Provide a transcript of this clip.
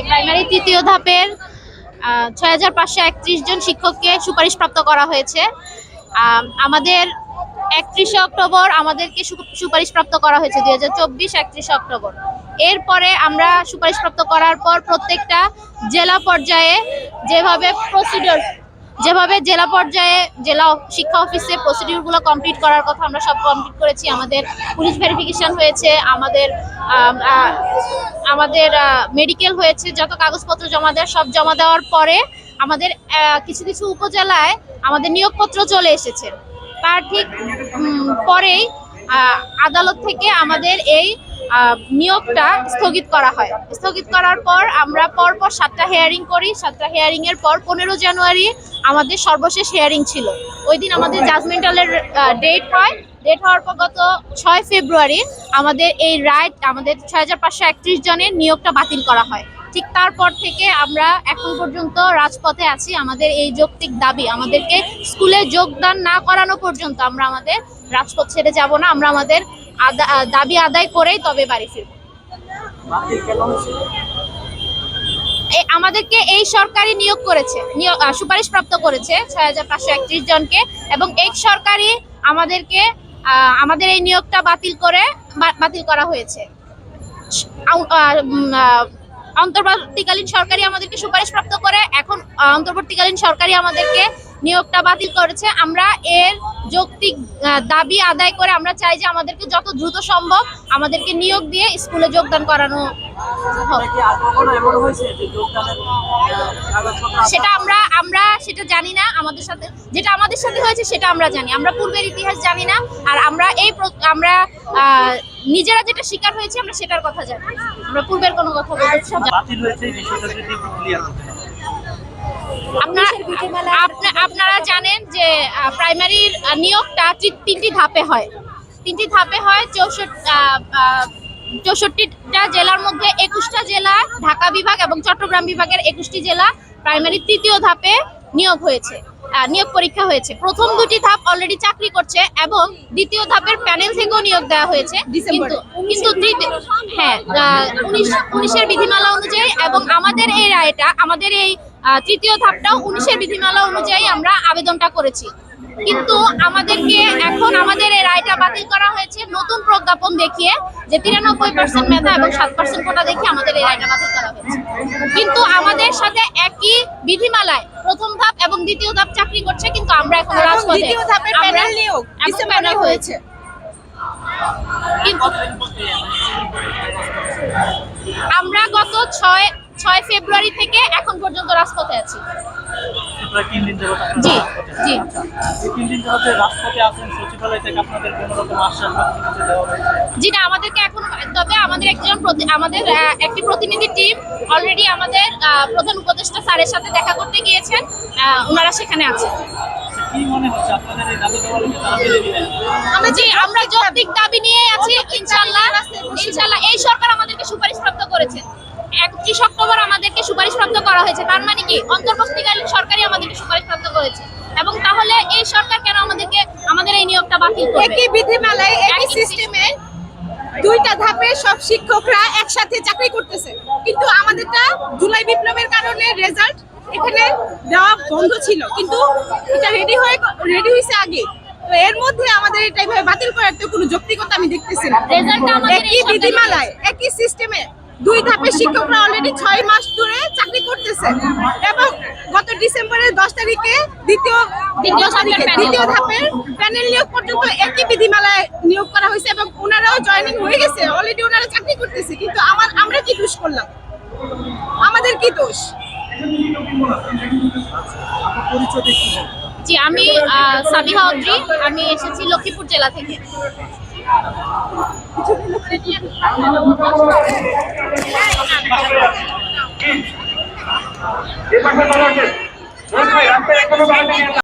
Primary তৃতীয় ধাপের ৬৫৩১ জন শিক্ষককে সুপারিশপ্রাপ্ত করা হয়েছে। আমাদের ৩১ অক্টোবর আমাদেরকে সুপারিশপ্রাপ্ত করা হয়েছে, ২০২৪ ৩১ অক্টোবর। এরপরে আমরা সুপারিশপ্রাপ্ত করার পর প্রত্যেকটা জেলা পর্যায়ে যেভাবে জেলা পর্যায়ে জেলা শিক্ষা অফিসে প্রসিডিউরগুলো কমপ্লিট করার কথা আমরা সব কমপ্লিট করেছি। আমাদের পুলিশ ভেরিফিকেশন হয়েছে, আমাদের মেডিকেল হয়েছে, যত কাগজপত্র জমা দেওয়ার সব জমা দেওয়ার পরে আমাদের কিছু কিছু উপজেলায় আমাদের নিয়োগপত্র চলে এসেছে। তার ঠিক পরেই আদালত থেকে আমাদের এই নিয়োগটা স্থগিত করা হয়। স্থগিত করার পর আমরা পরপর 7টা হিয়ারিং করি। 7টা হিয়ারিং এর পর 15 জানুয়ারি আমাদের সর্বশেষ হিয়ারিং ছিল। ওই দিন আমাদের জাজমেন্টালের ডেট হয়। ডেট হওয়ার পর গত 6 ফেব্রুয়ারি আমাদের এই রাইট আমাদের ৬৫৩১ জনের নিয়োগটা বাতিল করা হয়। ঠিক তারপর থেকে আমরা এখন পর্যন্ত রাজপথে আছি। আমাদের এই যৌক্তিক দাবি, আমাদেরকে স্কুলে যোগদান না করানো পর্যন্ত আমরা আমাদের রাজপথ ছেড়ে যাব না। আমরা আমাদের দাবি আদায় করেই তবে বাড়ি ফিরব। আমাদেরকে এই সরকারি নিয়োগ করেছে, সুপারিশপ্রাপ্ত করেছে ৬৫৩১ জনকে, এবং এই সরকারি আমাদেরকে আমাদের এই নিয়োগটা বাতিল করা হয়েছে। অন্তর্বর্তীকালীন সরকারি আমাদেরকে সুপারিশপ্রাপ্ত করে, এখন অন্তর্বর্তীকালীন সরকারি আমাদেরকে নিয়োগটা বাতিল করেছে। আমরা এর যৌক্তিক দাবি আদায় করে আমরা চাই যে আমাদেরকে যত দ্রুত সম্ভব আমাদেরকে নিয়োগ দিয়ে স্কুলে যোগদান করানো হবে। সেটা আমরা সেটা জানি না। আমাদের সাথে হয়েছে সেটা আমরা জানি, আমরা পূর্বের ইতিহাস জানি না। আর আমরা নিজেরা যেটা শিকার হয়েছে আমরা সেটার কথা জানি, আমরা পূর্বের কোনো কথা বলছি না। আপনারা জানেন যে প্রাইমারির নিয়োগটা 3টি ধাপে হয়। 3টি ধাপে হয়। 64টা জেলার মধ্যে 21টা জেলা, ঢাকা বিভাগ এবং চট্টগ্রাম বিভাগের 21টি জেলা প্রাইমারি তৃতীয় ধাপে নিয়োগ পরীক্ষা হয়েছে। প্রথম 2টি ধাপ অলরেডি চাকরি করছে এবং দ্বিতীয় ধাপের প্যানেল থেকেও নিয়োগ দেওয়া হয়েছে, কিন্তু 19-এর বিধিমালা অনুযায়ী, এবং আমাদের এই রায়টা, আমাদের এই তৃতীয় ধাপটাও 19-এর বিধিমালা অনুযায়ী আমরা আবেদনটা করেছি। কিন্তু আমাদেরকে এখন আমাদের এই রায়টা বাতিল করা হয়েছে নতুন প্রজ্ঞাপন দেখিয়ে, যে 93% মেধা এবং 7% কোটা দেখিয়ে আমাদের এই রায়টা বাতিল করা হয়েছে। কিন্তু আমাদের সাথে একই বিধিমালায় প্রথম ধাপ এবং দ্বিতীয় ধাপ চাকরি করছে, কিন্তু আমরা এখন রাজপথে। দ্বিতীয় ধাপের প্যানেল নিয়োগ ডিসেম্বরে হয়েছে। আমরা গত 6 ফেব্রুয়ারি থেকে এখন পর্যন্ত রাজপথে আছি। জি জি। জি না, আমাদেরকে এখন, তবে আমাদের একটি প্রতিনিধি টিম অলরেডি আমাদের প্রধান উপদেষ্টা স্যারের সাথে দেখা করতে গিয়েছেন, ওনারা সেখানে আছেন। আমরা যৌক্তিক দাবি নিয়ে আছি। ইনশাআল্লাহ এই সরকার আমাদেরকে সুপারিশপ্রাপ্ত করেছে। 31 অক্টোবর আমাদেরকে সুপারিশপ্রাপ্ত করা হয়েছে। তার মানে কি অন্তর্বর্তীকালীন সরকারই আমাদেরকে সুপারিশপ্রাপ্ত করেছে। এবং তাহলে এই সরকার কেন আমাদের এই নিয়োগটা বাতিল করবে? একই বিধিমালায় একই সিস্টেমে 2টা ধাপে সব শিক্ষকরা একসাথে চাকরি করতেছে, কিন্তু আমাদেরটা জুলাই বিপ্লবের কারণে রেজাল্ট এখানে দেওয়া বন্ধ ছিল, কিন্তু এটা রেডি হয়েছে আগে। তো এর মধ্যে আমাদের এটা এইভাবে বাতিল করার তো কোনো যৌক্তিকতা আমি দেখতেছি না। একই বিধিমালায় একই সিস্টেমে 2 ধাপে শিক্ষকরা অলরেডি 6 মাস ধরে চাকরি করতেছে, এবং গত ডিসেম্বরের 10 তারিখে দ্বিতীয় ধাপের প্যানেল নিয়োগ পর্যন্ত একই বিধিমালায় নিয়োগ করা হয়েছে, এবং ওনারাও জয়েনিং হয়ে গেছে, অলরেডি ওনারা চাকরি করতেছে। কিন্তু আমরা কি দোষ করলাম? আমাদের কি দোষ? জি, আমি সাবিহা অদ্রি, আমি এসেছি লক্ষ্মীপুর জেলা থেকে।